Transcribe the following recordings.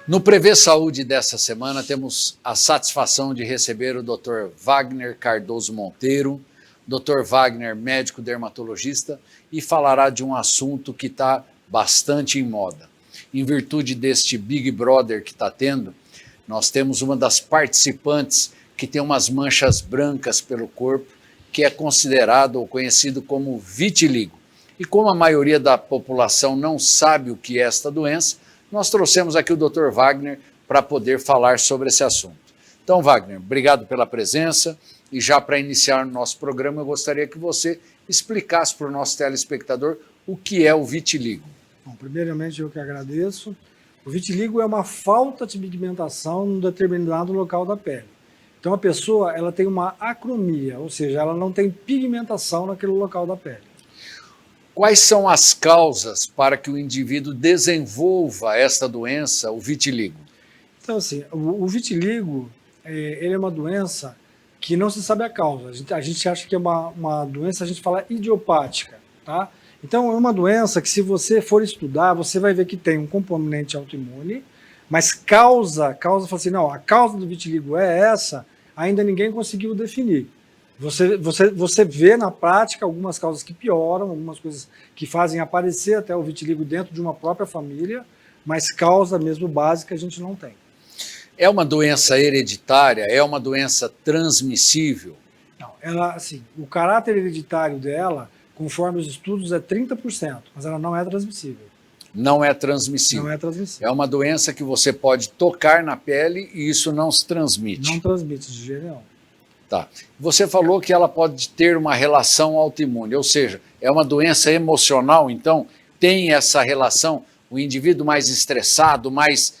No Prevê Saúde dessa semana, temos a satisfação de receber o Dr. Wagner Cardoso Monteiro. Dr. Wagner, médico dermatologista, e falará de um assunto que está bastante em moda. Em virtude deste Big Brother que está tendo, nós temos uma das participantes que tem umas manchas brancas pelo corpo, que é considerado ou conhecido como vitiligo. E como a maioria da população não sabe o que é esta doença, nós trouxemos aqui o Dr. Wagner para poder falar sobre esse assunto. Então, Wagner, obrigado pela presença. E já para iniciar o nosso programa, eu gostaria que você explicasse para o nosso telespectador o que é o vitiligo. Bom, primeiramente, eu que agradeço. O vitiligo é uma falta de pigmentação em um determinado local da pele. Então, a pessoa ela tem uma acromia, ou seja, ela não tem pigmentação naquele local da pele. Quais são as causas para que o indivíduo desenvolva esta doença, o vitiligo? Então, assim, o vitiligo ele é uma doença que não se sabe a causa. A gente acha que é uma doença, a gente fala idiopática, tá? Então, é uma doença que, se você for estudar, você vai ver que tem um componente autoimune, mas fala assim, não, a causa do vitiligo é essa, ainda ninguém conseguiu definir. Você vê na prática algumas causas que pioram, algumas coisas que fazem aparecer até o vitiligo dentro de uma própria família, mas causa mesmo básica a gente não tem. É uma doença hereditária? É uma doença transmissível? Não, ela, assim, o caráter hereditário dela, conforme os estudos, é 30%, mas ela não é transmissível. Não é transmissível. Não é transmissível. É uma doença que você pode tocar na pele e isso não se transmite. Não transmite de jeito nenhum. Tá. Você falou que ela pode ter uma relação autoimune, ou seja, é uma doença emocional, então tem essa relação, o indivíduo mais estressado, mais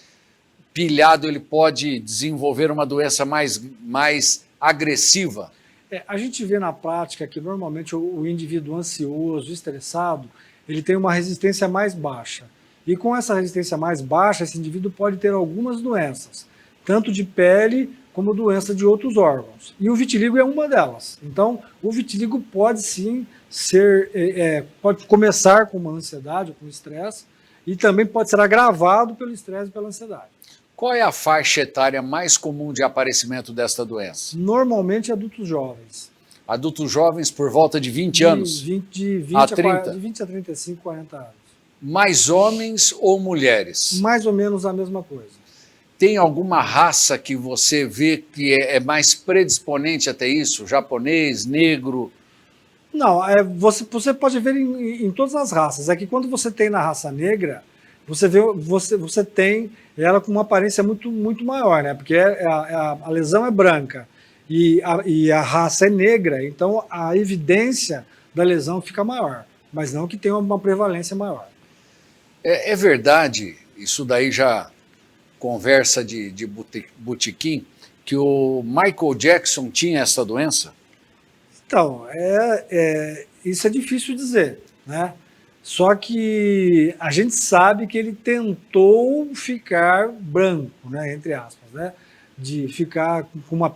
pilhado, ele pode desenvolver uma doença mais agressiva? A gente vê na prática que normalmente o indivíduo ansioso, estressado, ele tem uma resistência mais baixa. E com essa resistência mais baixa, esse indivíduo pode ter algumas doenças, tanto de pele como doença de outros órgãos. E o vitiligo é uma delas. Então, o vitiligo pode sim pode começar com uma ansiedade, com estresse, e também pode ser agravado pelo estresse e pela ansiedade. Qual é a faixa etária mais comum de aparecimento desta doença? Normalmente adultos jovens. Adultos jovens por volta de 20 anos? De 20 a 35, 40 anos. Mais homens ou mulheres? Mais ou menos a mesma coisa. Tem alguma raça que você vê que é mais predisponente até isso? Japonês, negro? Não, você pode ver em todas as raças. É que quando você tem na raça negra, você tem ela com uma aparência muito maior, né? Porque a lesão é branca e a raça é negra, então a evidência da lesão fica maior, mas não que tenha uma prevalência maior. É verdade, isso daí já conversa de botequim, que o Michael Jackson tinha essa doença? Então, isso é difícil dizer, né? Só que a gente sabe que ele tentou ficar branco, né, entre aspas, né, de ficar com uma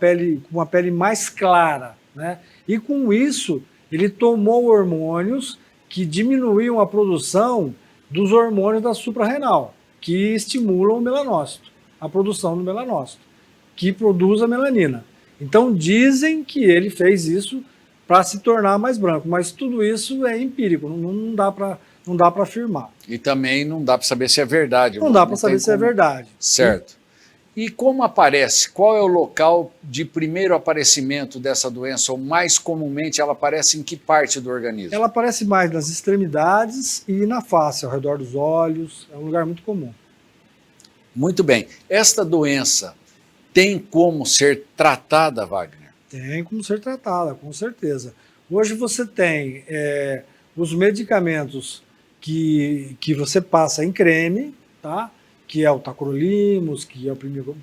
pele mais clara, né? E com isso ele tomou hormônios que diminuíam a produção dos hormônios da suprarrenal, que estimulam o melanócito, a produção do melanócito, que produz a melanina. Então dizem que ele fez isso para se tornar mais branco, mas tudo isso é empírico, não dá para afirmar. E também não dá para saber se é verdade. Não dá para saber se é verdade. Certo. E como aparece? Qual é o local de primeiro aparecimento dessa doença? Ou mais comumente ela aparece em que parte do organismo? Ela aparece mais nas extremidades e na face, ao redor dos olhos, é um lugar muito comum. Muito bem. Esta doença tem como ser tratada, Wagner? Tem como ser tratada, com certeza. Hoje você tem os medicamentos que você passa em creme, tá? Que é o tacrolimus, que é o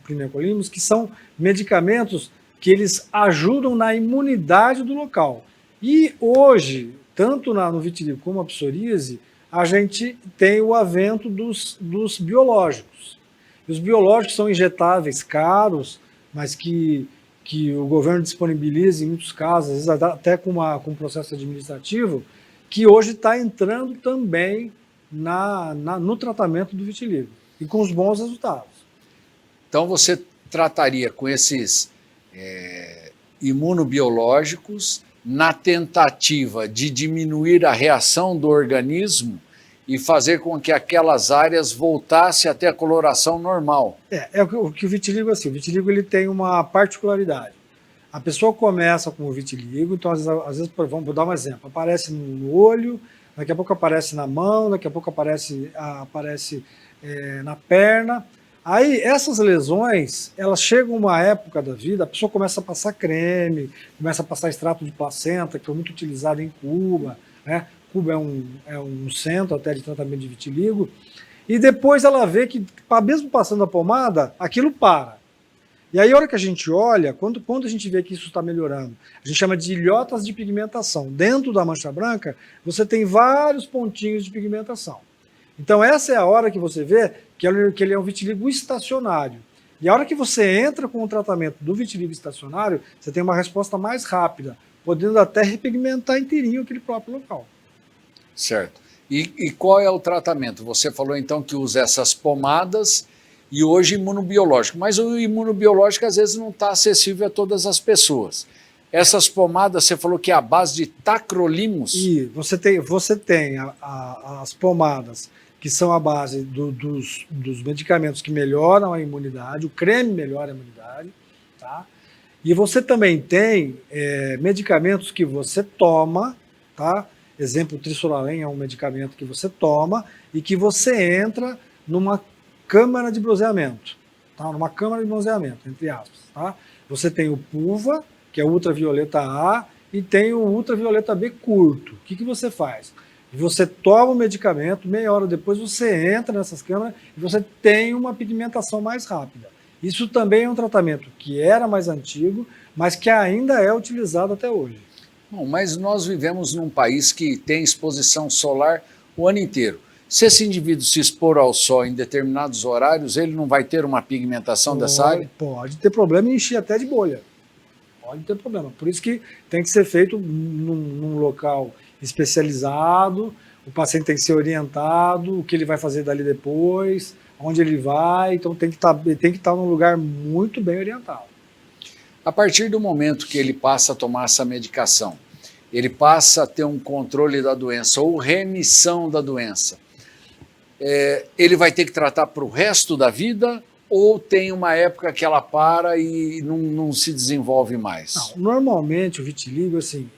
prinecolimos, que são medicamentos que eles ajudam na imunidade do local. E hoje, tanto no vitiligo como a psoríase, a gente tem o avento dos biológicos. E os biológicos são injetáveis, caros, mas que o governo disponibiliza em muitos casos, às vezes até com um processo administrativo, que hoje está entrando também no tratamento do vitiligo, e com os bons resultados. Então você trataria com esses imunobiológicos na tentativa de diminuir a reação do organismo e fazer com que aquelas áreas voltassem até a coloração normal. É o que o vitiligo, assim, o vitiligo ele tem uma particularidade. A pessoa começa com o vitiligo, então às vezes vamos dar um exemplo, aparece no olho, daqui a pouco aparece na mão, daqui a pouco aparece na perna. Aí essas lesões, elas chegam uma época da vida, a pessoa começa a passar creme, começa a passar extrato de placenta, que é muito utilizado em Cuba, né? Cuba é um centro até de tratamento de vitiligo, e depois ela vê que, mesmo passando a pomada, aquilo para. E aí a hora que a gente olha, quando a gente vê que isso está melhorando, a gente chama de ilhotas de pigmentação. Dentro da mancha branca, você tem vários pontinhos de pigmentação. Então essa é a hora que você vê que ele é um vitiligo estacionário. E a hora que você entra com o tratamento do vitiligo estacionário, você tem uma resposta mais rápida, podendo até repigmentar inteirinho aquele próprio local. Certo. E qual é o tratamento? Você falou então que usa essas pomadas e hoje imunobiológico, mas o imunobiológico às vezes não está acessível a todas as pessoas. Essas pomadas, você falou que é a base de tacrolimus? E você tem as pomadas, que são a base dos medicamentos que melhoram a imunidade, o creme melhora a imunidade, tá? E você também tem medicamentos que você toma, tá? Exemplo, o Trisolalém é um medicamento que você toma e que você entra numa câmara de bronzeamento, tá? Numa câmara de bronzeamento, entre aspas, tá? Você tem o PUVA, que é o ultravioleta A, e tem o ultravioleta B curto. O que você faz? Você toma o medicamento, meia hora depois você entra nessas câmaras e você tem uma pigmentação mais rápida. Isso também é um tratamento que era mais antigo, mas que ainda é utilizado até hoje. Bom, mas nós vivemos num país que tem exposição solar o ano inteiro. Se esse indivíduo se expor ao sol em determinados horários, ele não vai ter uma pigmentação dessa área? Pode ter problema e encher até de bolha. Pode ter problema. Por isso que tem que ser feito num local especializado, o paciente tem que ser orientado, o que ele vai fazer dali depois, onde ele vai, então tem que estar num lugar muito bem orientado. A partir do momento que ele passa a tomar essa medicação, ele passa a ter um controle da doença ou remissão da doença, ele vai ter que tratar para o resto da vida ou tem uma época que ela para e não se desenvolve mais? Não, normalmente o vitiligo, assim,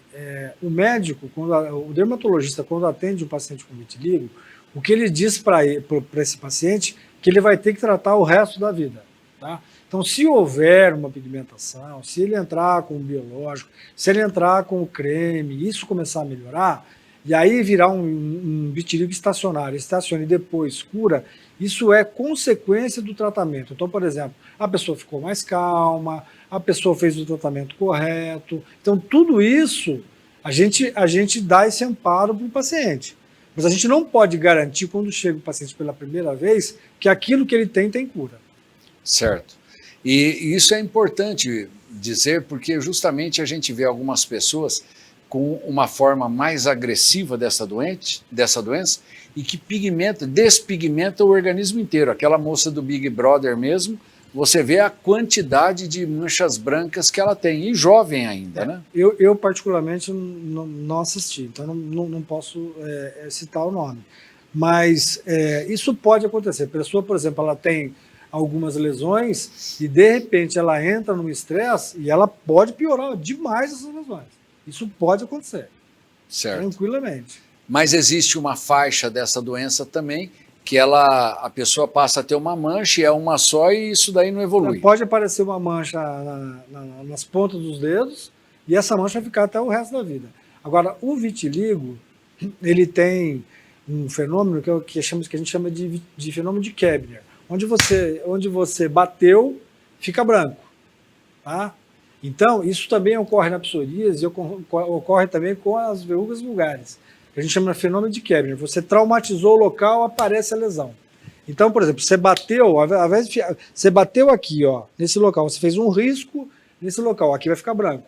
o médico, o dermatologista, quando atende um paciente com vitiligo, o que ele diz para esse paciente que ele vai ter que tratar o resto da vida, tá? Então, se houver uma pigmentação, se ele entrar com o biológico, se ele entrar com o creme, isso começar a melhorar, e aí virar um vitiligo estacionário, estaciona e depois cura, isso é consequência do tratamento. Então, por exemplo, a pessoa ficou mais calma, a pessoa fez o tratamento correto. Então, tudo isso, a gente dá esse amparo para o paciente. Mas a gente não pode garantir, quando chega o paciente pela primeira vez, que aquilo que ele tem cura. Certo. E isso é importante dizer, porque justamente a gente vê algumas pessoas com uma forma mais agressiva dessa doença e que despigmenta o organismo inteiro. Aquela moça do Big Brother mesmo, você vê a quantidade de manchas brancas que ela tem, e jovem ainda, né? Eu particularmente não assisti, então não posso citar o nome. Mas isso pode acontecer. A pessoa, por exemplo, ela tem algumas lesões e de repente ela entra num estresse e ela pode piorar demais essas lesões. Isso pode acontecer. Certo. Tranquilamente. Mas existe uma faixa dessa doença também que a pessoa passa a ter uma mancha e é uma só e isso daí não evolui. Pode aparecer uma mancha nas pontas dos dedos e essa mancha vai ficar até o resto da vida. Agora, o vitiligo, ele tem um fenômeno que a gente chama de fenômeno de Koebner. Onde você bateu, fica branco. Tá? Então, isso também ocorre na psoríase e ocorre também com as verrugas vulgares. Que a gente chama de fenômeno de Koebner. Você traumatizou o local, aparece a lesão. Então, por exemplo, você bateu, você bateu aqui, ó, nesse local, você fez um risco nesse local, aqui vai ficar branco.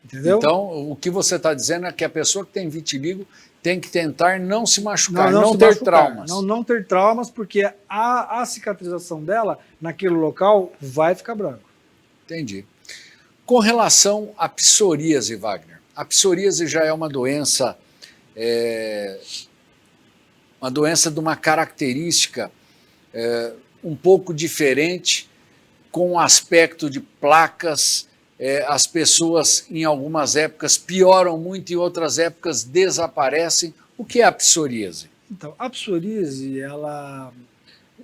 Entendeu? Então, o que você está dizendo é que a pessoa que tem vitiligo tem que tentar não se machucar, Não não se ter machucar, traumas. não ter traumas, porque a cicatrização dela, naquele local, vai ficar branco. Entendi. Com relação à psoríase, Wagner, a psoríase já é uma doença de uma característica um pouco diferente, com o aspecto de placas. As pessoas em algumas épocas pioram muito, em outras épocas desaparecem. O que é a psoríase? Então, a psoríase,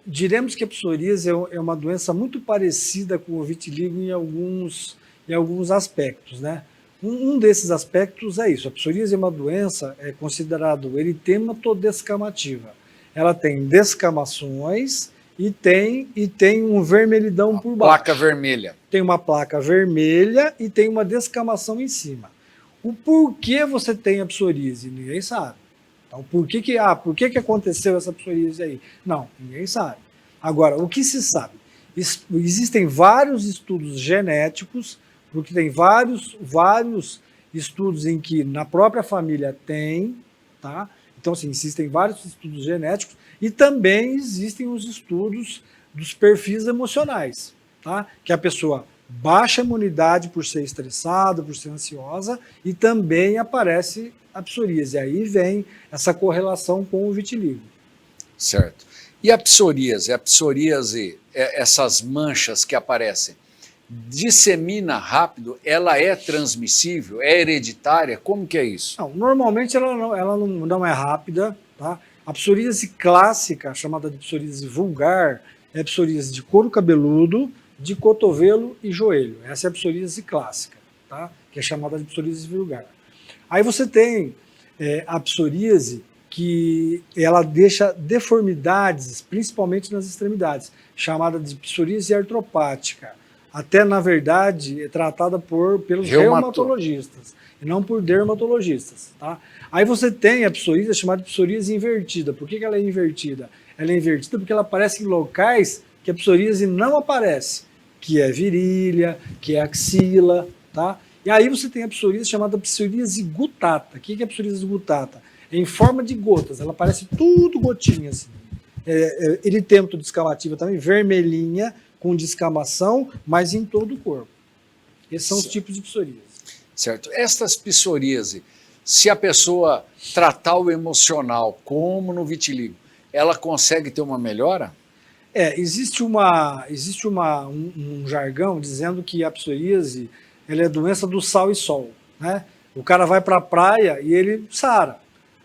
diremos que a psoríase é uma doença muito parecida com o vitiligo em alguns aspectos, né? Um desses aspectos é isso. A psoríase é uma doença considerada eritematodermatogenitiva. Ela tem descamações e tem um vermelhidão por baixo. Placa vermelha. Tem uma placa vermelha e tem uma descamação em cima. O porquê você tem a psoríase? Ninguém sabe. Então, por que aconteceu essa psoríase aí? Não, ninguém sabe. Agora, o que se sabe? Existem vários estudos genéticos, porque tem vários estudos em que na própria família tem, tá? Então, assim, existem vários estudos genéticos e também existem os estudos dos perfis emocionais, tá? Que a pessoa baixa a imunidade por ser estressada, por ser ansiosa, e também aparece a psoríase. Aí vem essa correlação com o vitiligo. Certo. E a psoríase? Essas manchas que aparecem, dissemina rápido? Ela é transmissível? É hereditária? Como que é isso? Não, normalmente ela não é rápida, tá? A psoríase clássica, chamada de psoríase vulgar, é a psoríase de couro cabeludo, de cotovelo e joelho. Essa é a psoríase clássica, tá? Que é chamada de psoríase vulgar. Aí você tem a psoríase que ela deixa deformidades, principalmente nas extremidades, chamada de psoríase artropática. Até, na verdade, é tratada pelos reumatologistas, e não por dermatologistas. Tá? Aí você tem a psoríase chamada de psoríase invertida. Por que ela é invertida? Ela é invertida porque ela aparece em locais que a psoríase não aparece, que é virilha, que é axila, tá? E aí você tem a psoríase chamada psoríase gutata. O que é a psoríase gutata? É em forma de gotas, ela parece tudo gotinha assim. Eritêmato descamativa também, vermelhinha, com descamação, mas em todo o corpo. Esses são os tipos de psoríase. Certo. Estas psoríase, se a pessoa tratar o emocional, como no vitiligo, ela consegue ter uma melhora? Existe um jargão dizendo que a psoríase ela é doença do sal e sol, né? O cara vai para a praia e ele sara.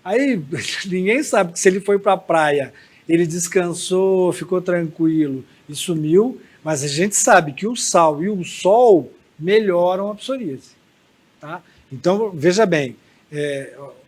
Aí ninguém sabe que se ele foi para a praia, ele descansou, ficou tranquilo e sumiu, mas a gente sabe que o sal e o sol melhoram a psoríase. Tá? Então, veja bem,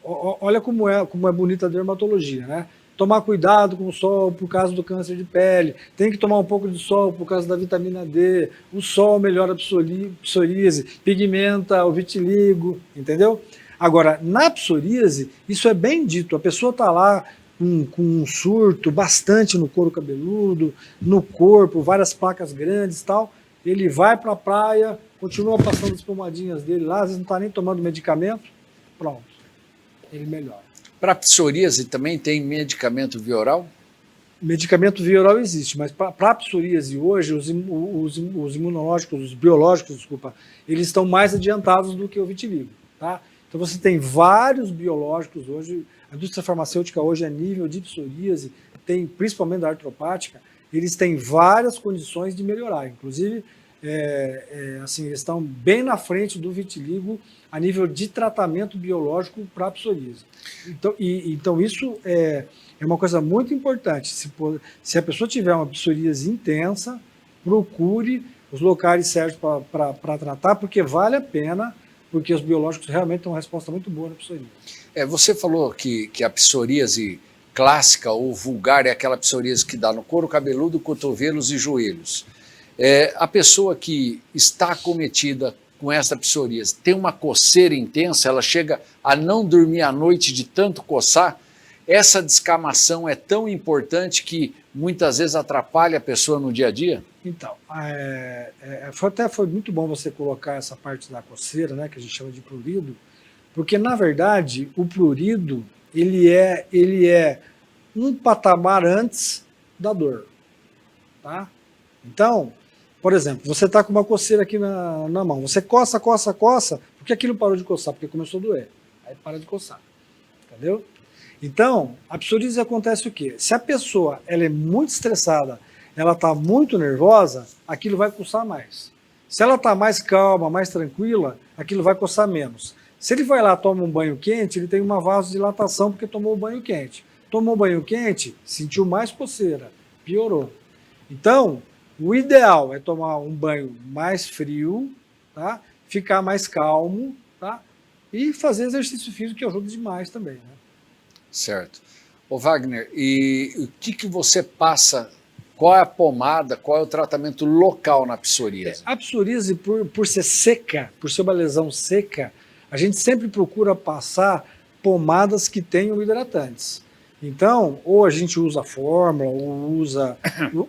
olha como é bonita a dermatologia, né? Tomar cuidado com o sol por causa do câncer de pele, tem que tomar um pouco de sol por causa da vitamina D, o sol melhora a psoríase, pigmenta o vitiligo, entendeu? Agora, na psoríase, isso é bem dito, a pessoa está lá com um surto bastante no couro cabeludo, no corpo, várias placas grandes e tal, ele vai para a praia, continua passando as pomadinhas dele lá, às vezes não está nem tomando medicamento, pronto, ele melhora. Para psoríase também tem medicamento via oral? Medicamento via oral existe, mas para a psoríase hoje, os imunológicos, os biológicos, desculpa, eles estão mais adiantados do que o vitiligo, tá? Então você tem vários biológicos hoje, a indústria farmacêutica hoje a nível de psoríase, tem principalmente da artropática, eles têm várias condições de melhorar, inclusive assim, eles estão bem na frente do vitiligo a nível de tratamento biológico para a psoríase. Então isso é uma coisa muito importante. Se a pessoa tiver uma psoríase intensa, procure os locais certos para tratar, porque vale a pena, porque os biológicos realmente têm uma resposta muito boa na psoríase. Você falou que a psoríase clássica ou vulgar é aquela psoríase que dá no couro cabeludo, cotovelos e joelhos. A pessoa que está acometida com essa psoríase tem uma coceira intensa, ela chega a não dormir à noite de tanto coçar, essa descamação é tão importante que muitas vezes atrapalha a pessoa no dia a dia? Então, foi muito bom você colocar essa parte da coceira, né, que a gente chama de prurido, porque, na verdade, o prurido ele é um patamar antes da dor. Tá? Então, por exemplo, você está com uma coceira aqui na mão, você coça, porque aquilo parou de coçar, porque começou a doer. Aí para de coçar, entendeu? Então, a psoríase acontece o quê? Se a pessoa ela é muito estressada, ela está muito nervosa, aquilo vai coçar mais. Se ela está mais calma, mais tranquila, aquilo vai coçar menos. Se ele vai lá e toma um banho quente, ele tem uma vasodilatação porque tomou um banho quente. Tomou banho quente, sentiu mais coceira, piorou. Então, o ideal é tomar um banho mais frio, tá? Ficar mais calmo, tá? E fazer exercício físico, que ajuda demais também, né? Certo. Ô Wagner, e o que você passa, qual é a pomada, qual é o tratamento local na psoríase? A psoríase, por ser seca, por ser uma lesão seca, a gente sempre procura passar pomadas que tenham hidratantes. Então, ou a gente usa a fórmula, ou usa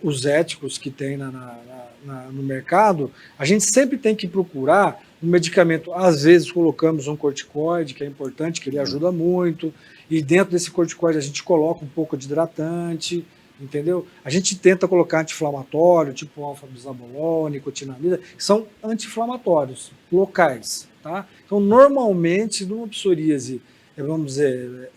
os éticos que tem no mercado, a gente sempre tem que procurar um medicamento. Às vezes colocamos um corticoide, que é importante, que ele ajuda muito, e dentro desse corticoide a gente coloca um pouco de hidratante, entendeu? A gente tenta colocar anti-inflamatório, tipo alfa-bisabolol, nicotinamida, que são anti-inflamatórios locais, tá? Então, normalmente, numa psoríase, vamos dizer,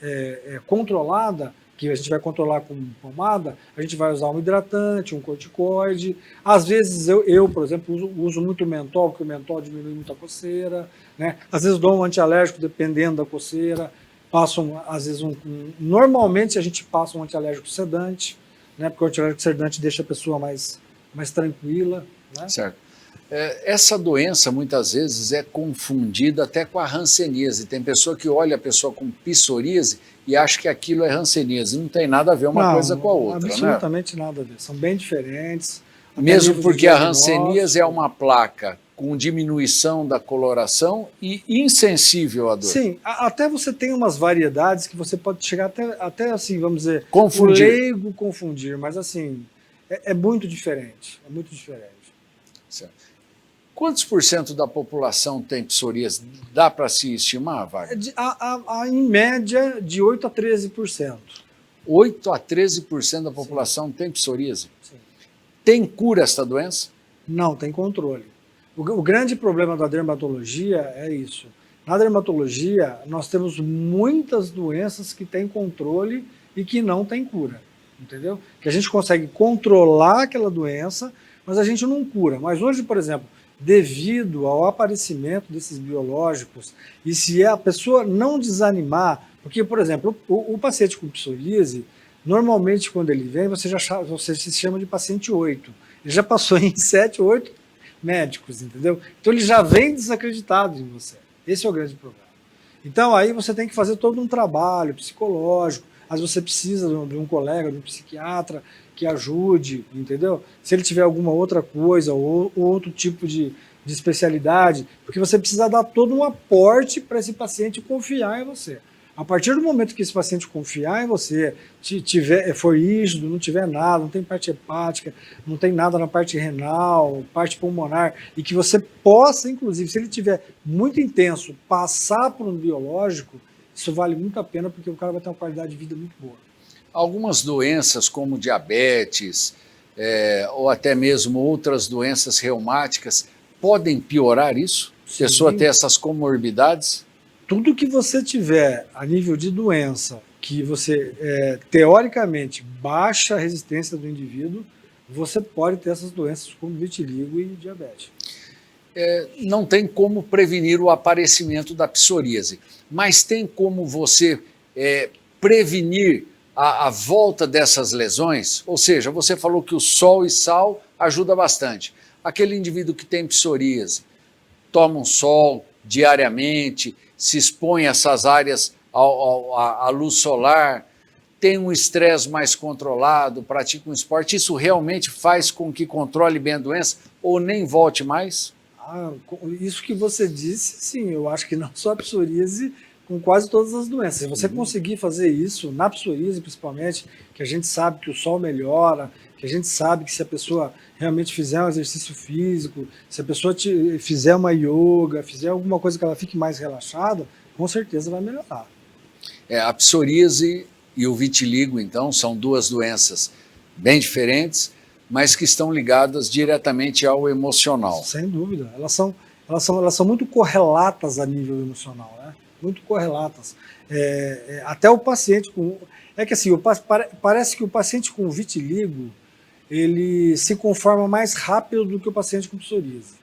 controlada, que a gente vai controlar com pomada, a gente vai usar um hidratante, um corticoide. Às vezes eu por exemplo, uso muito mentol, porque o mentol diminui muito a coceira, né? Às vezes dou um antialérgico, dependendo da coceira. Às vezes normalmente a gente passa um antialérgico sedante, né? Porque o antialérgico sedante deixa a pessoa mais tranquila, né? Certo. Essa doença muitas vezes é confundida até com a hanseníase. Tem pessoa que olha a pessoa com psoríase e acha que aquilo é hanseníase. Não tem nada a ver uma coisa com a outra, absolutamente né? Nada a ver. São bem diferentes. Mesmo porque a hanseníase é uma placa com diminuição da coloração e insensível à dor. Sim, até você tem umas variedades que você pode chegar até assim, vamos dizer, confundir. O leigo confundir, mas assim, é muito diferente. É muito diferente. Certo. Quantos por cento da população tem psoríase? Dá para se estimar, Wagner? Em média, de 8% a 13%. 8% a 13% da população tem psoríase? Sim. Tem cura essa doença? Não, tem controle. O grande problema da dermatologia é isso. Na dermatologia, nós temos muitas doenças que têm controle e que não têm cura. Entendeu? Que a gente consegue controlar aquela doença, mas a gente não cura. Mas hoje, por exemplo, devido ao aparecimento desses biológicos, e se a pessoa não desanimar, porque, por exemplo, o paciente com psoríase, normalmente quando ele vem, você se chama de paciente 8. Ele já passou em 7, 8 médicos, entendeu? Então ele já vem desacreditado em você. Esse é o grande problema. Então aí você tem que fazer todo um trabalho psicológico, às vezes você precisa de um colega, de um psiquiatra que ajude, entendeu? Se ele tiver alguma outra coisa ou outro tipo de especialidade, porque você precisa dar todo um aporte para esse paciente confiar em você. A partir do momento que esse paciente confiar em você, for rígido, não tiver nada, não tem parte hepática, não tem nada na parte renal, parte pulmonar, e que você possa, inclusive, se ele tiver muito intenso, passar por um biológico, isso vale muito a pena, porque o cara vai ter uma qualidade de vida muito boa. Algumas doenças, como diabetes, ou até mesmo outras doenças reumáticas, podem piorar isso? A pessoa ter essas comorbidades? Tudo que você tiver a nível de doença, que você, teoricamente, baixa a resistência do indivíduo, você pode ter essas doenças como vitiligo e diabetes. Não tem como prevenir o aparecimento da psoríase, mas tem como você prevenir a volta dessas lesões? Ou seja, você falou que o sol e sal ajuda bastante. Aquele indivíduo que tem psoríase, toma um sol diariamente, se expõe a essas áreas à luz solar, tem um estresse mais controlado, pratica um esporte, isso realmente faz com que controle bem a doença ou nem volte mais? Isso que você disse, sim, eu acho que não só a psoríase, com quase todas as doenças. Se você conseguir fazer isso, na psoríase principalmente, que a gente sabe que o sol melhora, que a gente sabe que se a pessoa realmente fizer um exercício físico, se a pessoa fizer uma yoga, fizer alguma coisa que ela fique mais relaxada, com certeza vai melhorar. A psoríase e o vitiligo, então, são duas doenças bem diferentes, mas que estão ligadas diretamente ao emocional. Sem dúvida. Elas são muito correlatas a nível emocional, né? Muito correlatas. Até o paciente com... É que assim, parece que o paciente com vitiligo, ele se conforma mais rápido do que o paciente com psoríase,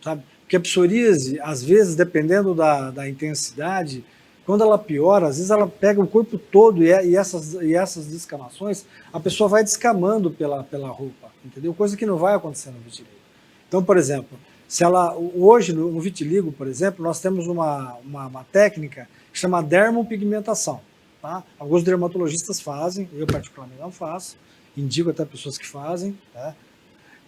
sabe? Porque a psoríase, às vezes, dependendo da intensidade, quando ela piora, às vezes ela pega o corpo todo e essas descamações, a pessoa vai descamando pela roupa, entendeu? Coisa que não vai acontecer no vitiligo. Então, por exemplo, hoje no vitiligo, por exemplo, nós temos uma técnica que chama dermopigmentação. Tá? Alguns dermatologistas fazem, eu particularmente não faço, indico até pessoas que fazem, tá?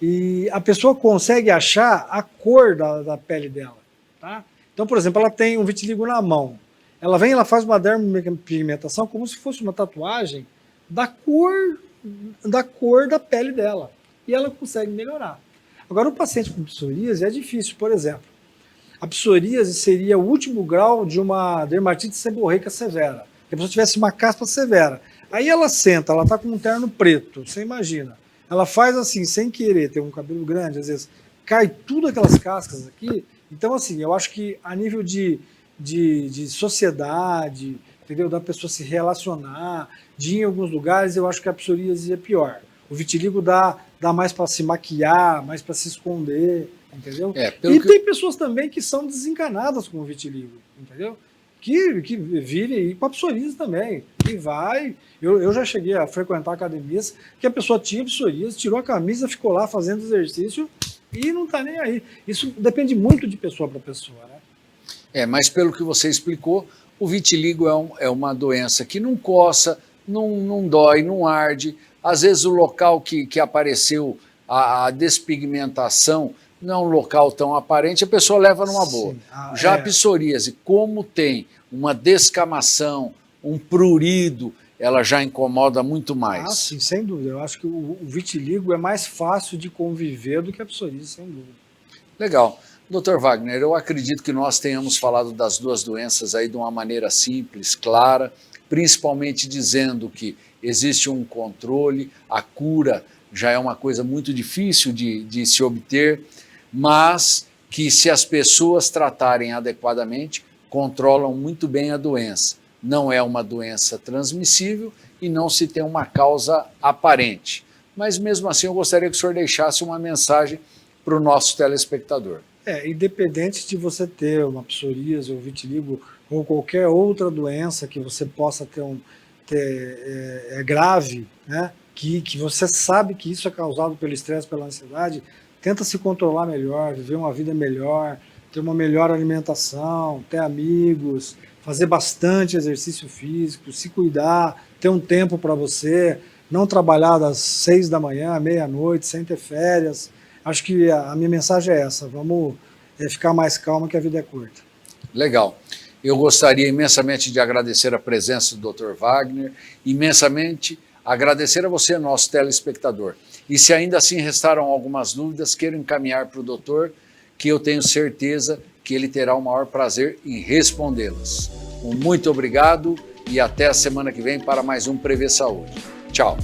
E a pessoa consegue achar a cor da pele dela. Tá? Então, por exemplo, ela tem um vitiligo na mão, ela faz uma dermopigmentação como se fosse uma tatuagem da cor da pele dela, e ela consegue melhorar. Agora, o paciente com psoríase é difícil. Por exemplo, a psoríase seria o último grau de uma dermatite seborreica severa, que a pessoa tivesse uma caspa severa. Aí ela senta, ela está com um terno preto, você imagina. Ela faz assim, sem querer, tem um cabelo grande, às vezes cai tudo aquelas cascas aqui. Então, assim, eu acho que a nível de sociedade, entendeu? Da pessoa se relacionar, de ir em alguns lugares, eu acho que a psoríase é pior. O vitiligo dá mais para se maquiar, mais para se esconder, entendeu? Tem pessoas também que são desencanadas com o vitiligo, entendeu? Que vivem, e com a psoríase também, que vai... Eu já cheguei a frequentar academias que a pessoa tinha psoríase, tirou a camisa, ficou lá fazendo exercício e não está nem aí. Isso depende muito de pessoa para pessoa, né? Mas pelo que você explicou, o vitiligo é uma doença que não coça, não dói, não arde. Às vezes o local que apareceu a despigmentação não é um local tão aparente, a pessoa leva numa boa. Já a psoríase, como tem uma descamação, um prurido, ela já incomoda muito mais. Sim, sem dúvida. Eu acho que o vitiligo é mais fácil de conviver do que a psoríase, sem dúvida. Legal. Dr. Wagner, eu acredito que nós tenhamos falado das duas doenças aí de uma maneira simples, clara, principalmente dizendo que existe um controle, a cura já é uma coisa muito difícil de se obter, mas que se as pessoas tratarem adequadamente, controlam muito bem a doença. Não é uma doença transmissível e não se tem uma causa aparente. Mas mesmo assim eu gostaria que o senhor deixasse uma mensagem para o nosso telespectador. Independente de você ter uma psoríase ou vitiligo ou qualquer outra doença que você possa ter grave, né, que você sabe que isso é causado pelo estresse, pela ansiedade, tenta se controlar melhor, viver uma vida melhor, ter uma melhor alimentação, ter amigos, fazer bastante exercício físico, se cuidar, ter um tempo para você, não trabalhar das 6 da manhã à meia-noite, sem ter férias. Acho que a minha mensagem é essa, vamos ficar mais calma que a vida é curta. Legal. Eu gostaria imensamente de agradecer a presença do Dr. Wagner, imensamente agradecer a você, nosso telespectador. E se ainda assim restaram algumas dúvidas, quero encaminhar para o doutor, que eu tenho certeza que ele terá o maior prazer em respondê-las. Muito obrigado e até a semana que vem para mais um Prevê Saúde. Tchau.